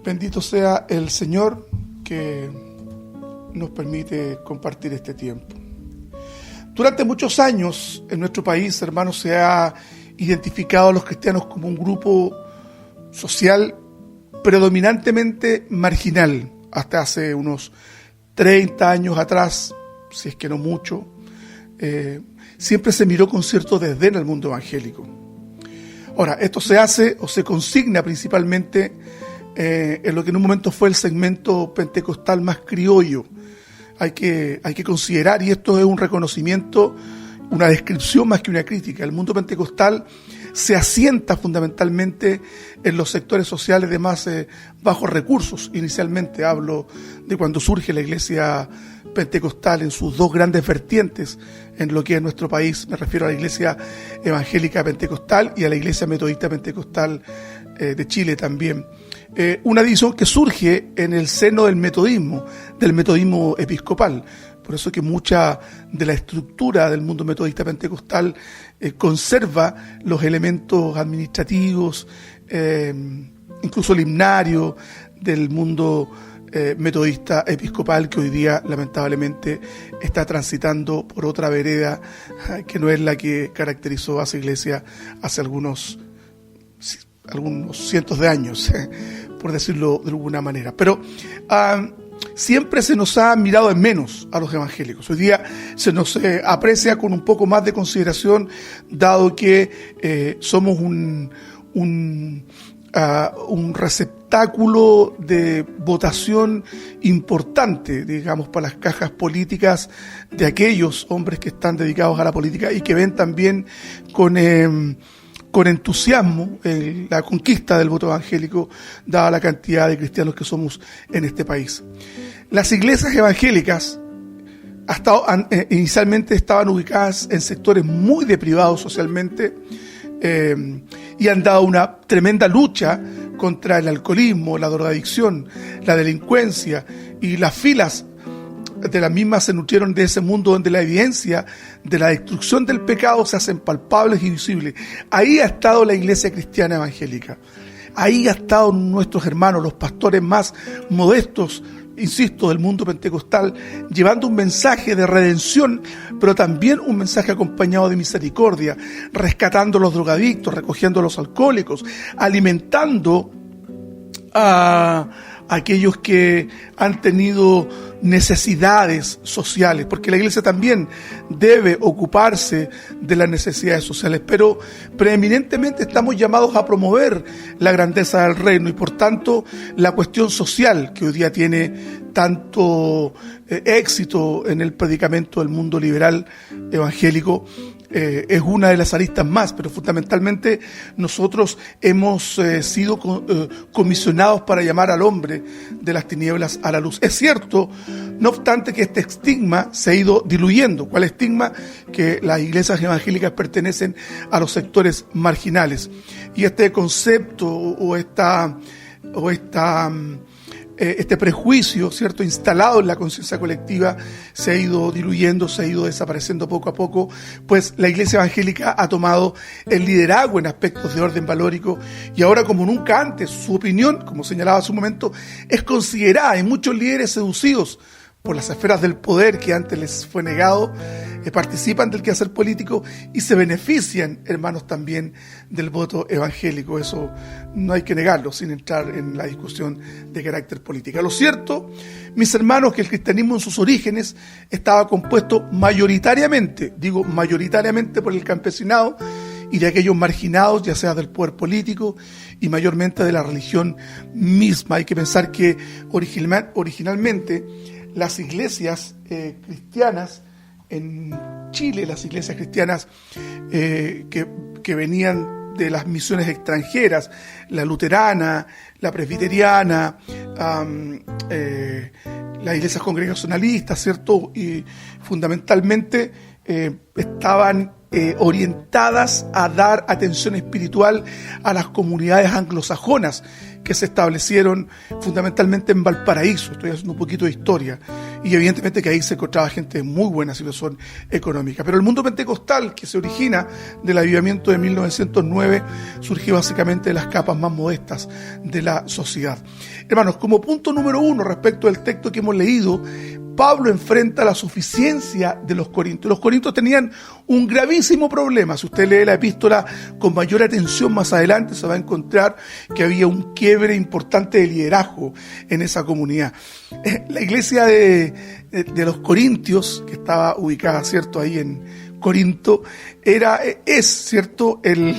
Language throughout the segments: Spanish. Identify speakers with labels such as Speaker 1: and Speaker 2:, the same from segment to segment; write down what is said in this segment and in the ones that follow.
Speaker 1: Bendito sea el Señor que nos permite compartir este tiempo. Durante muchos años en nuestro país, hermanos, se ha identificado a los cristianos como un grupo social predominantemente marginal. Hasta hace unos 30 años atrás, si es que no mucho, siempre se miró con cierto desdén al mundo evangélico. Ahora, esto se hace o se consigna principalmente en lo que en un momento fue el segmento pentecostal más criollo. Hay que considerar, y esto es un reconocimiento, una descripción más que una crítica. El mundo pentecostal se asienta fundamentalmente en los sectores sociales de más bajos recursos. Inicialmente hablo de cuando surge la iglesia pentecostal en sus dos grandes vertientes en lo que es nuestro país. Me refiero a la iglesia evangélica pentecostal y a la iglesia metodista pentecostal de Chile también. Una división que surge en el seno del metodismo episcopal. Por eso que mucha de la estructura del mundo metodista pentecostal conserva los elementos administrativos, incluso el himnario del mundo metodista episcopal, que hoy día lamentablemente está transitando por otra vereda que no es la que caracterizó a esa iglesia hace algunos cientos de años, por decirlo de alguna manera. Pero siempre se nos ha mirado en menos a los evangélicos. Hoy día se nos aprecia con un poco más de consideración, dado que somos un receptáculo de votación importante, digamos, para las cajas políticas de aquellos hombres que están dedicados a la política y que ven también con entusiasmo la conquista del voto evangélico, dada la cantidad de cristianos que somos en este país. Las iglesias evangélicas inicialmente estaban ubicadas en sectores muy deprivados socialmente y han dado una tremenda lucha contra el alcoholismo, la drogadicción, la delincuencia, y las filas de las mismas se nutrieron de ese mundo donde la evidencia de la destrucción del pecado se hacen palpables y visibles. Ahí ha estado la iglesia cristiana evangélica. Ahí ha estado nuestros hermanos, los pastores más modestos, insisto, del mundo pentecostal, llevando un mensaje de redención, pero también un mensaje acompañado de misericordia, rescatando a los drogadictos, recogiendo a los alcohólicos, alimentando a aquellos que han tenido necesidades sociales, porque la iglesia también debe ocuparse de las necesidades sociales, pero preeminentemente estamos llamados a promover la grandeza del reino, y por tanto la cuestión social, que hoy día tiene tanto éxito en el predicamento del mundo liberal evangélico, es una de las aristas más, pero fundamentalmente nosotros hemos sido comisionados para llamar al hombre de las tinieblas a la luz. Es cierto, no obstante, que este estigma se ha ido diluyendo. ¿Cuál estigma? Que las iglesias evangélicas pertenecen a los sectores marginales. Y este concepto este prejuicio, ¿cierto?, instalado en la conciencia colectiva, se ha ido diluyendo, se ha ido desapareciendo poco a poco, pues la iglesia evangélica ha tomado el liderazgo en aspectos de orden valórico, y ahora como nunca antes su opinión, como señalaba hace un momento, es considerada. Hay muchos líderes seducidos por las esferas del poder que antes les fue negado, participan del quehacer político y se benefician, hermanos, también del voto evangélico. Eso no hay que negarlo sin entrar en la discusión de carácter político. Lo cierto, mis hermanos, que el cristianismo en sus orígenes estaba compuesto mayoritariamente por el campesinado y de aquellos marginados, ya sea del poder político y mayormente de la religión misma. Hay que pensar que originalmente las iglesias cristianas en Chile, las iglesias cristianas que venían de las misiones extranjeras, la luterana, la presbiteriana, las iglesias congregacionalistas, ¿cierto? Y fundamentalmente estaban orientadas a dar atención espiritual a las comunidades anglosajonas que se establecieron fundamentalmente en Valparaíso. Estoy haciendo un poquito de historia. y evidentemente que ahí se encontraba gente de muy buena situación económica. Pero el mundo pentecostal, que se origina del avivamiento de 1909, surgió básicamente de las capas más modestas de la sociedad. Hermanos, como punto número 1 respecto al texto que hemos leído, Pablo enfrenta la suficiencia de los corintios. Los corintios tenían un gravísimo problema. Si usted lee la epístola con mayor atención más adelante, se va a encontrar que había un quiebre importante de liderazgo en esa comunidad. La iglesia de los corintios, que estaba ubicada, ¿cierto?, ahí en Corinto, es, ¿cierto?, el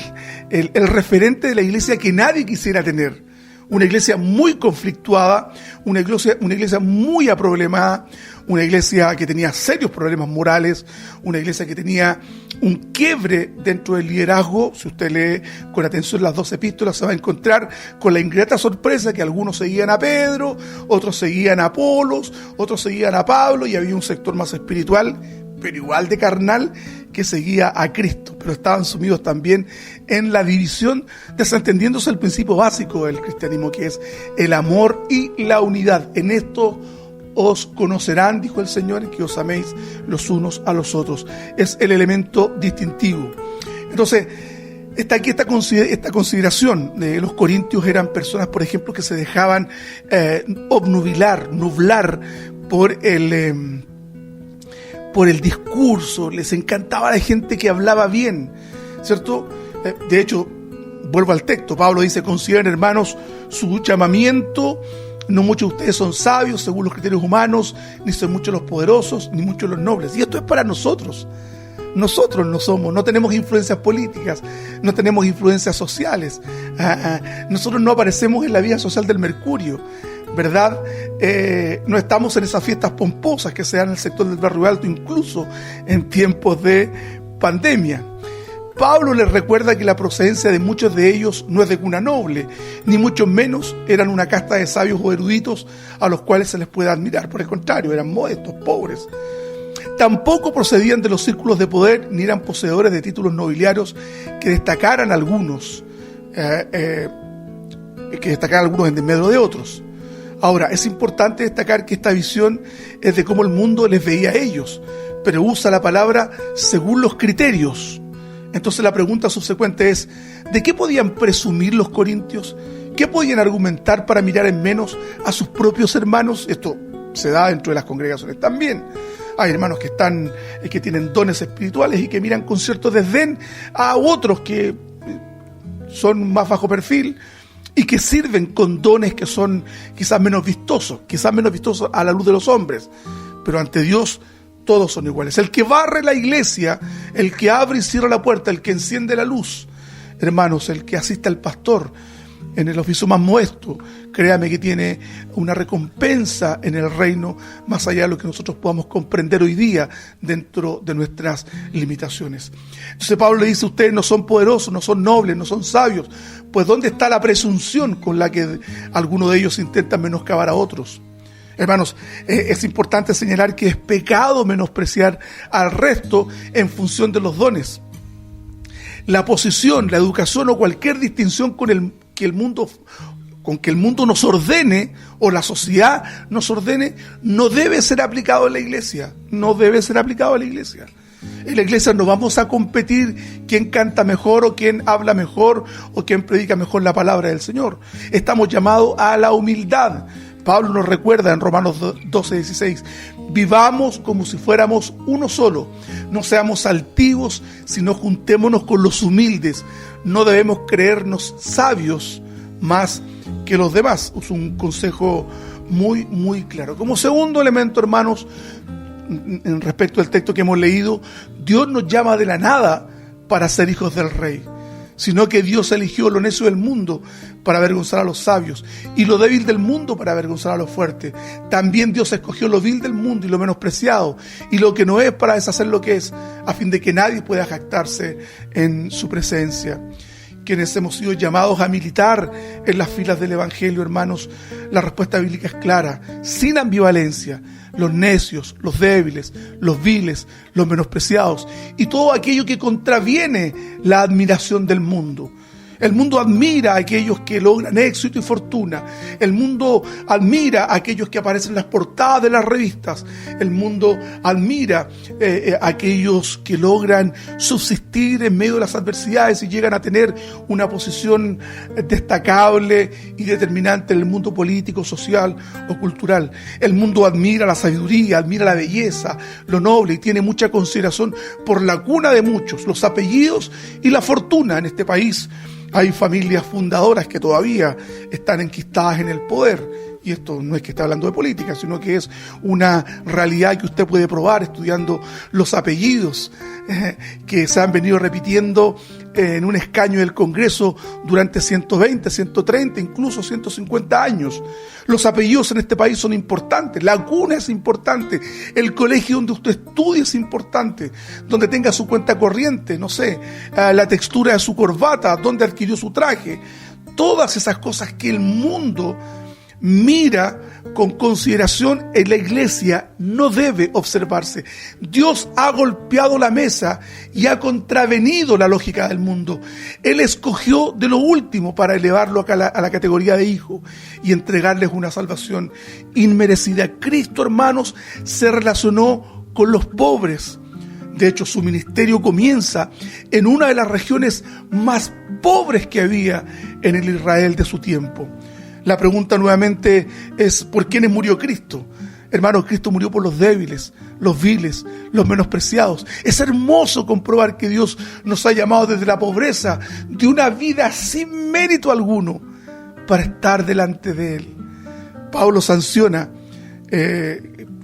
Speaker 1: referente de la iglesia que nadie quisiera tener. Una iglesia muy conflictuada, una iglesia muy aproblemada, una iglesia que tenía serios problemas morales, una iglesia que tenía un quiebre dentro del liderazgo. Si usted lee con atención las 2 epístolas, se va a encontrar con la ingrata sorpresa que algunos seguían a Pedro, otros seguían a Apolos, otros seguían a Pablo, y había un sector más espiritual, pero igual de carnal, que seguía a Cristo, pero estaban sumidos también en la división, desentendiéndose el principio básico del cristianismo, que es el amor y la unidad. En esto os conocerán, dijo el Señor, que os améis los unos a los otros. Es el elemento distintivo. Entonces, está aquí esta consideración. Los corintios eran personas, por ejemplo, que se dejaban nublar por el discurso. Les encantaba la gente que hablaba bien, ¿cierto? De hecho, vuelvo al texto, Pablo dice: consideren, hermanos, su llamamiento. No muchos de ustedes son sabios según los criterios humanos, ni son muchos los poderosos, ni muchos los nobles. Y esto es para nosotros. Nosotros no tenemos influencias políticas, no tenemos influencias sociales. Nosotros no aparecemos en la vida social del Mercurio, ¿verdad? No estamos en esas fiestas pomposas que se dan en el sector del Barrio Alto, incluso en tiempos de pandemia. Pablo les recuerda que la procedencia de muchos de ellos no es de cuna noble, ni mucho menos eran una casta de sabios o eruditos a los cuales se les puede admirar. Por el contrario, eran modestos, pobres. Tampoco procedían de los círculos de poder, ni eran poseedores de títulos nobiliarios que destacaran algunos en medio de otros. Ahora, es importante destacar que esta visión es de cómo el mundo les veía a ellos, pero usa la palabra según los criterios. Entonces la pregunta subsecuente es: ¿de qué podían presumir los corintios? ¿Qué podían argumentar para mirar en menos a sus propios hermanos? Esto se da dentro de las congregaciones también. Hay hermanos que tienen dones espirituales y que miran con cierto desdén a otros que son más bajo perfil y que sirven con dones que son quizás menos vistosos a la luz de los hombres, pero ante Dios todos son iguales. El que barre la iglesia, el que abre y cierra la puerta, el que enciende la luz, hermanos, el que asiste al pastor en el oficio más modesto, créame que tiene una recompensa en el reino más allá de lo que nosotros podamos comprender hoy día dentro de nuestras limitaciones. Entonces Pablo le dice: ustedes no son poderosos, no son nobles, no son sabios. Pues ¿dónde está la presunción con la que algunos de ellos intentan menoscabar a otros? Hermanos, es importante señalar que es pecado menospreciar al resto en función de los dones. La posición, la educación o cualquier distinción con que el mundo nos ordene o la sociedad nos ordene no debe ser aplicado en la iglesia. No debe ser aplicado en la iglesia. En la iglesia no vamos a competir quién canta mejor o quién habla mejor o quién predica mejor la palabra del Señor. Estamos llamados a la humildad. Pablo nos recuerda en Romanos 12:16: vivamos como si fuéramos uno solo, no seamos altivos, sino juntémonos con los humildes. No debemos creernos sabios más que los demás. Es un consejo muy, muy claro. Como segundo elemento, hermanos, en respecto al texto que hemos leído, Dios nos llama de la nada para ser hijos del Rey, sino que Dios eligió lo necio del mundo para avergonzar a los sabios y lo débil del mundo para avergonzar a los fuertes. También Dios escogió lo vil del mundo y lo menospreciado y lo que no es para deshacer lo que es, a fin de que nadie pueda jactarse en su presencia. Quienes hemos sido llamados a militar en las filas del Evangelio, hermanos, la respuesta bíblica es clara, sin ambivalencia: los necios, los débiles, los viles, los menospreciados y todo aquello que contraviene la admiración del mundo. El mundo admira a aquellos que logran éxito y fortuna. El mundo admira a aquellos que aparecen en las portadas de las revistas. El mundo admira a aquellos que logran subsistir en medio de las adversidades y llegan a tener una posición destacable y determinante en el mundo político, social o cultural. El mundo admira la sabiduría, admira la belleza, lo noble, y tiene mucha consideración por la cuna de muchos, los apellidos y la fortuna. En este país hay familias fundadoras que todavía están enquistadas en el poder. Y esto no es que esté hablando de política, sino que es una realidad que usted puede probar estudiando los apellidos que se han venido repitiendo en un escaño del Congreso durante 120, 130, incluso 150 años. Los apellidos en este país son importantes, la cuna es importante, el colegio donde usted estudia es importante, donde tenga su cuenta corriente, no sé, la textura de su corbata, donde adquirió su traje. Todas esas cosas que el mundo mira con consideración en la iglesia no debe observarse. Dios ha golpeado la mesa y ha contravenido la lógica del mundo. Él escogió de lo último para elevarlo a la categoría de hijo y entregarles una salvación inmerecida. Cristo, hermanos, se relacionó con los pobres. De hecho, su ministerio comienza en una de las regiones más pobres que había en el Israel de su tiempo. La pregunta nuevamente es: ¿por quiénes murió Cristo? Hermanos, Cristo murió por los débiles, los viles, los menospreciados. Es hermoso comprobar que Dios nos ha llamado desde la pobreza de una vida sin mérito alguno para estar delante de Él. Pablo sanciona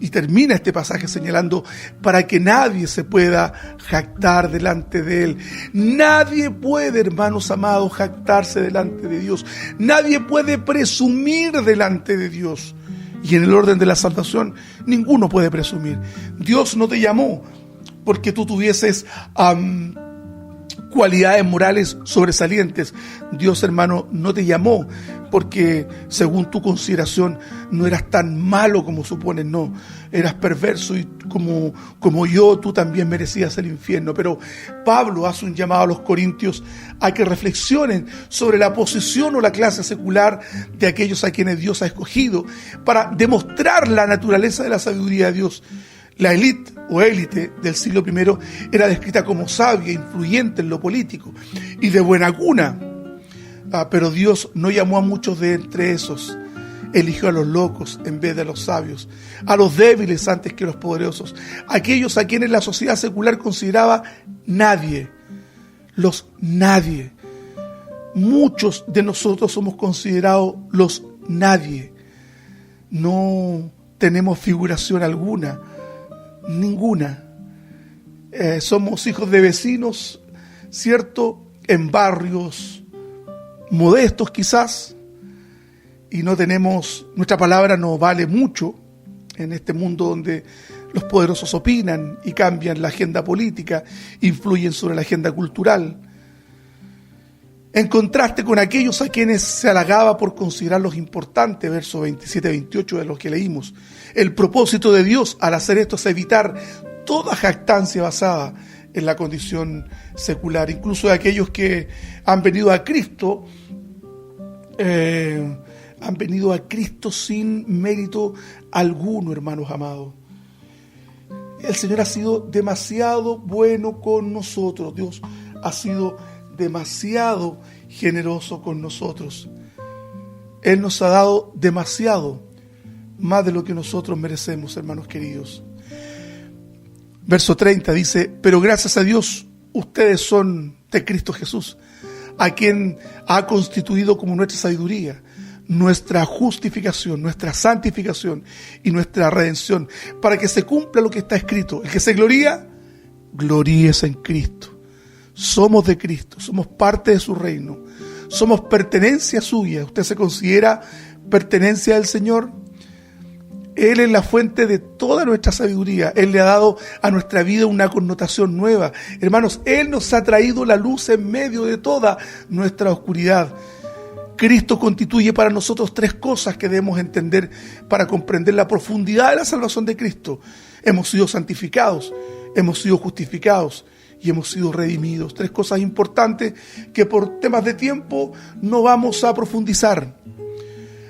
Speaker 1: y termina este pasaje señalando: para que nadie se pueda jactar delante de Él. Nadie puede, hermanos amados, jactarse delante de Dios. Nadie puede presumir delante de Dios. Y en el orden de la salvación, ninguno puede presumir. Dios no te llamó porque tú tuvieses cualidades morales sobresalientes. Dios, hermano, no te llamó porque según tu consideración no eras tan malo como supones, no. Eras perverso y como yo, tú también merecías el infierno. Pero Pablo hace un llamado a los corintios a que reflexionen sobre la posición o la clase secular de aquellos a quienes Dios ha escogido para demostrar la naturaleza de la sabiduría de Dios. La élite o élite del siglo I era descrita como sabia, influyente en lo político y de buena cuna. Pero Dios no llamó a muchos de entre esos. Eligió a los locos en vez de a los sabios, a los débiles antes que los poderosos, aquellos a quienes la sociedad secular consideraba nadie. Los nadie. Muchos de nosotros somos considerados los nadie. No tenemos figuración alguna. Ninguna. Somos hijos de vecinos, ¿cierto? En barrios modestos quizás, y no tenemos, nuestra palabra no vale mucho en este mundo donde los poderosos opinan y cambian la agenda política, influyen sobre la agenda cultural. En contraste con aquellos a quienes se halagaba por considerarlos importantes, versos 27-28 de los que leímos. El propósito de Dios al hacer esto es evitar toda jactancia basada en la condición secular. Incluso de aquellos que han venido a Cristo, sin mérito alguno, hermanos amados. El Señor ha sido demasiado bueno con nosotros. Dios ha sido demasiado generoso con nosotros. Él nos ha dado demasiado, más de lo que nosotros merecemos, hermanos queridos. Verso 30 dice: pero gracias a Dios, ustedes son de Cristo Jesús, a quien ha constituido como nuestra sabiduría, nuestra justificación, nuestra santificación y nuestra redención, para que se cumpla lo que está escrito: el que se gloría, gloríese en Cristo. Somos de Cristo, somos parte de su reino, somos pertenencia suya. ¿Usted se considera pertenencia del Señor? Él es la fuente de toda nuestra sabiduría. Él le ha dado a nuestra vida una connotación nueva. Hermanos, Él nos ha traído la luz en medio de toda nuestra oscuridad. Cristo constituye para nosotros tres cosas que debemos entender para comprender la profundidad de la salvación de Cristo. Hemos sido santificados, hemos sido justificados y hemos sido redimidos. 3 cosas importantes que por temas de tiempo no vamos a profundizar.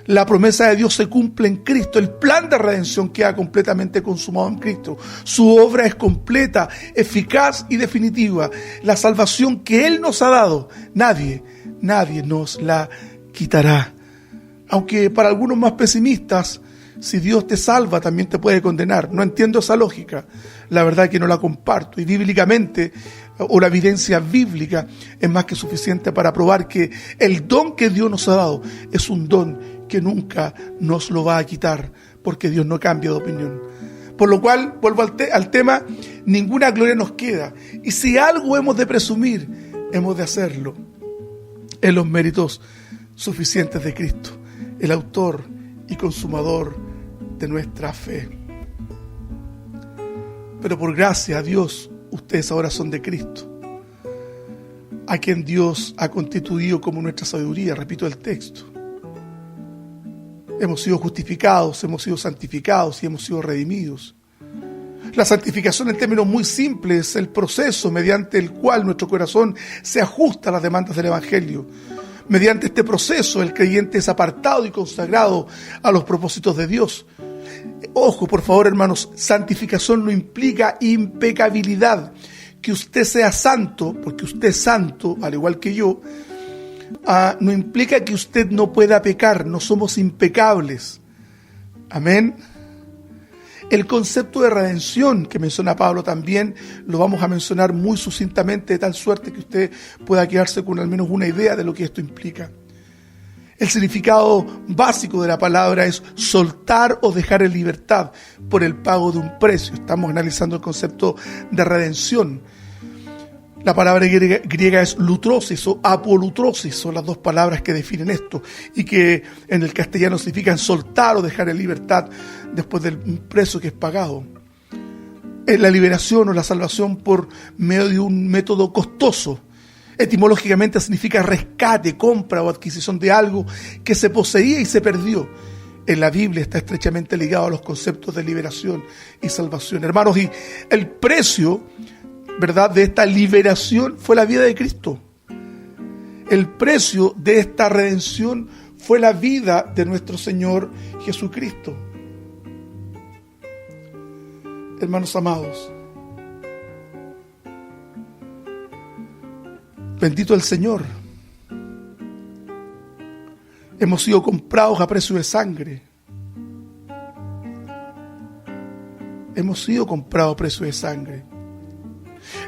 Speaker 1: La promesa de Dios se cumple en Cristo. El plan de redención queda completamente consumado en Cristo. Su obra es completa, eficaz y definitiva. La salvación que Él nos ha dado, nadie nos la quitará. Aunque para algunos más pesimistas, si Dios te salva, también te puede condenar. No entiendo esa lógica. La verdad es que no la comparto. Y bíblicamente, o la evidencia bíblica, es más que suficiente para probar que el don que Dios nos ha dado es un don que nunca nos lo va a quitar, porque Dios no cambia de opinión. Por lo cual, vuelvo al tema, ninguna gloria nos queda. Y si algo hemos de presumir, hemos de hacerlo en los méritos suficientes de Cristo, el autor y consumador de nuestra fe. Pero por gracia a Dios, ustedes ahora son de Cristo, a quien Dios ha constituido como nuestra sabiduría. Repito el texto. Hemos sido justificados, hemos sido santificados y hemos sido redimidos. La santificación, en términos muy simples, es el proceso mediante el cual nuestro corazón se ajusta a las demandas del Evangelio. Mediante este proceso, el creyente es apartado y consagrado a los propósitos de Dios. Ojo, por favor, hermanos, santificación no implica impecabilidad. Que usted sea santo, porque usted es santo, al igual que yo, no implica que usted no pueda pecar. No somos impecables. Amén. El concepto de redención que menciona Pablo también lo vamos a mencionar muy sucintamente, de tal suerte que usted pueda quedarse con al menos una idea de lo que esto implica. El significado básico de la palabra es soltar o dejar en libertad por el pago de un precio. Estamos analizando el concepto de redención. La palabra griega es lutrosis o apolutrosis, son las 2 palabras que definen esto y que en el castellano significan soltar o dejar en libertad después del precio que es pagado. Es la liberación o la salvación por medio de un método costoso. Etimológicamente significa rescate, compra o adquisición de algo que se poseía y se perdió. En la Biblia está estrechamente ligado a los conceptos de liberación y salvación. Hermanos, y el precio, ¿verdad?, de esta liberación fue la vida de Cristo. El precio de esta redención fue la vida de nuestro Señor Jesucristo. Hermanos amados, bendito el Señor. Hemos sido comprados a precio de sangre. Hemos sido comprados a precio de sangre.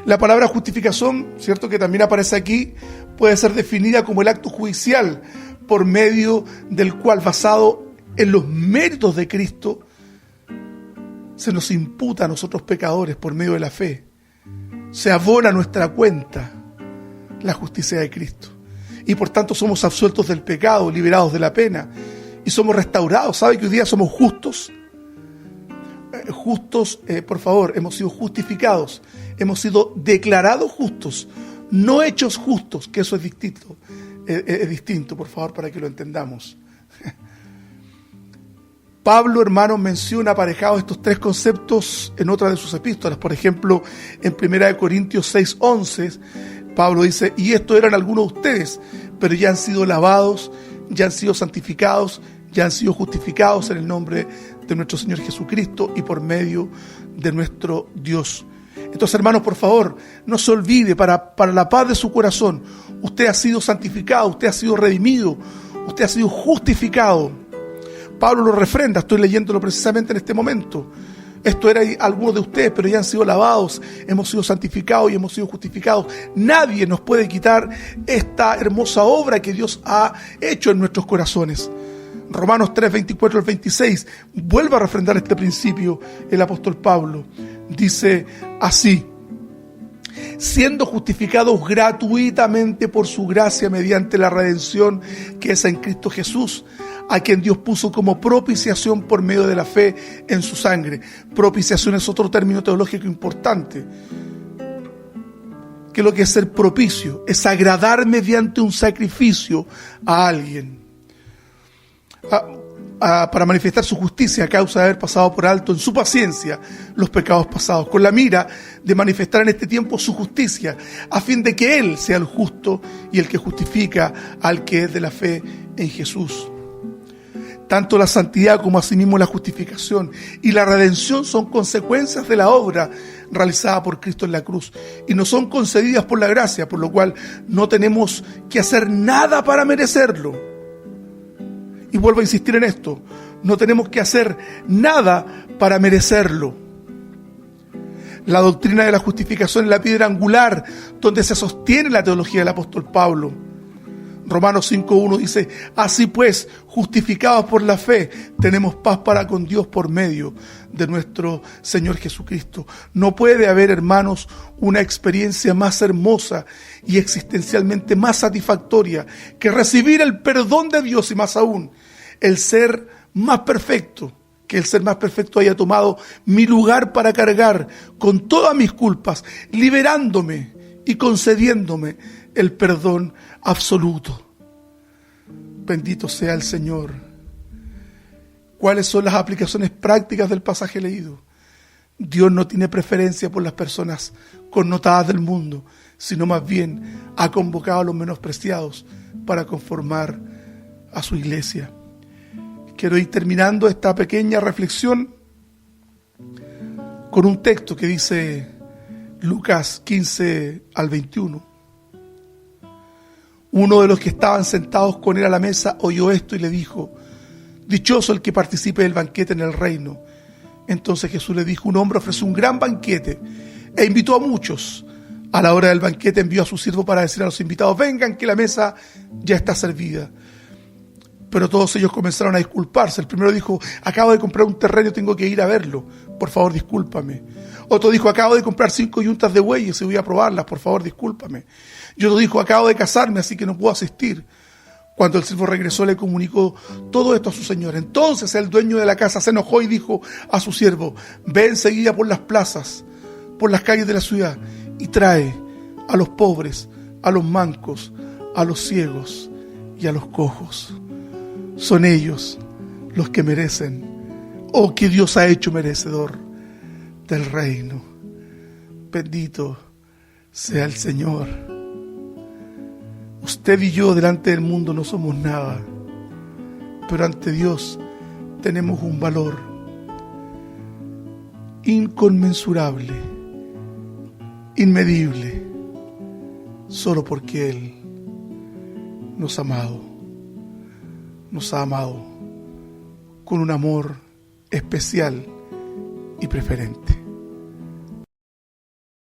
Speaker 1: La palabra justificación, cierto que también aparece aquí, puede ser definida como el acto judicial por medio del cual, basado en los méritos de Cristo, se nos imputa a nosotros pecadores por medio de la fe. Se abona a nuestra cuenta la justicia de Cristo. Y por tanto somos absueltos del pecado, liberados de la pena y somos restaurados. ¿Sabe que hoy día somos justos? Por favor, hemos sido justificados, hemos sido declarados justos, no hechos justos, que eso es distinto, por favor, para que lo entendamos. Pablo, hermanos, menciona aparejados estos 3 conceptos en otra de sus epístolas. Por ejemplo, en 1 Corintios 6:11, Pablo dice: y esto eran algunos de ustedes, pero ya han sido lavados, ya han sido santificados, ya han sido justificados en el nombre de nuestro Señor Jesucristo y por medio de nuestro Dios. Entonces, hermanos, por favor, no se olvide, para la paz de su corazón, usted ha sido santificado, usted ha sido redimido, usted ha sido justificado. Pablo lo refrenda, estoy leyéndolo precisamente en este momento. Esto era algunos de ustedes, pero ya han sido lavados, hemos sido santificados y hemos sido justificados. Nadie nos puede quitar esta hermosa obra que Dios ha hecho en nuestros corazones. Romanos 3, 24 al 26, vuelve a refrendar este principio el apóstol Pablo. Dice así: siendo justificados gratuitamente por su gracia mediante la redención que es en Cristo Jesús, a quien Dios puso como propiciación por medio de la fe en su sangre. Propiciación es otro término teológico importante. ¿Qué es lo que es ser propicio? Es agradar mediante un sacrificio a alguien. para manifestar su justicia a causa de haber pasado por alto en su paciencia los pecados pasados, con la mira de manifestar en este tiempo su justicia, a fin de que Él sea el justo y el que justifica al que es de la fe en Jesús. Tanto la santidad como asimismo la justificación y la redención son consecuencias de la obra realizada por Cristo en la cruz y no son concedidas por la gracia, por lo cual no tenemos que hacer nada para merecerlo. Y vuelvo a insistir en esto, no tenemos que hacer nada para merecerlo. La doctrina de la justificación es la piedra angular donde se sostiene la teología del apóstol Pablo. Romanos 5:1 dice: así pues, justificados por la fe, tenemos paz para con Dios por medio de nuestro Señor Jesucristo. No puede haber, hermanos, una experiencia más hermosa y existencialmente más satisfactoria que recibir el perdón de Dios y más aún, el ser más perfecto, que el ser más perfecto haya tomado mi lugar para cargar con todas mis culpas, liberándome y concediéndome el perdón absoluto. Bendito sea el Señor. ¿Cuáles son las aplicaciones prácticas del pasaje leído? Dios no tiene preferencia por las personas connotadas del mundo, sino más bien ha convocado a los menospreciados para conformar a su iglesia. Quiero ir terminando esta pequeña reflexión con un texto que dice Lucas 15 al 21. Uno de los que estaban sentados con él a la mesa oyó esto y le dijo: dichoso el que participe del banquete en el reino. Entonces Jesús le dijo: un hombre ofreció un gran banquete e invitó a muchos. A la hora del banquete envió a su siervo para decir a los invitados: vengan, que la mesa ya está servida. Pero todos ellos comenzaron a disculparse. El primero dijo: acabo de comprar un terreno, tengo que ir a verlo, por favor discúlpame. Otro dijo: acabo de comprar 5 yuntas de bueyes y voy a probarlas, por favor discúlpame. Y otro dijo: acabo de casarme, así que no puedo asistir. Cuando el siervo regresó, le comunicó todo esto a su señor. Entonces el dueño de la casa se enojó y dijo a su siervo: ve enseguida por las plazas, por las calles de la ciudad, y trae a los pobres, a los mancos, a los ciegos y a los cojos. Son ellos los que merecen, o que Dios ha hecho merecedor del reino. Bendito sea el Señor. Usted y yo delante del mundo no somos nada, pero ante Dios tenemos un valor inconmensurable, inmedible, solo porque Él nos ha amado con un amor especial y preferente.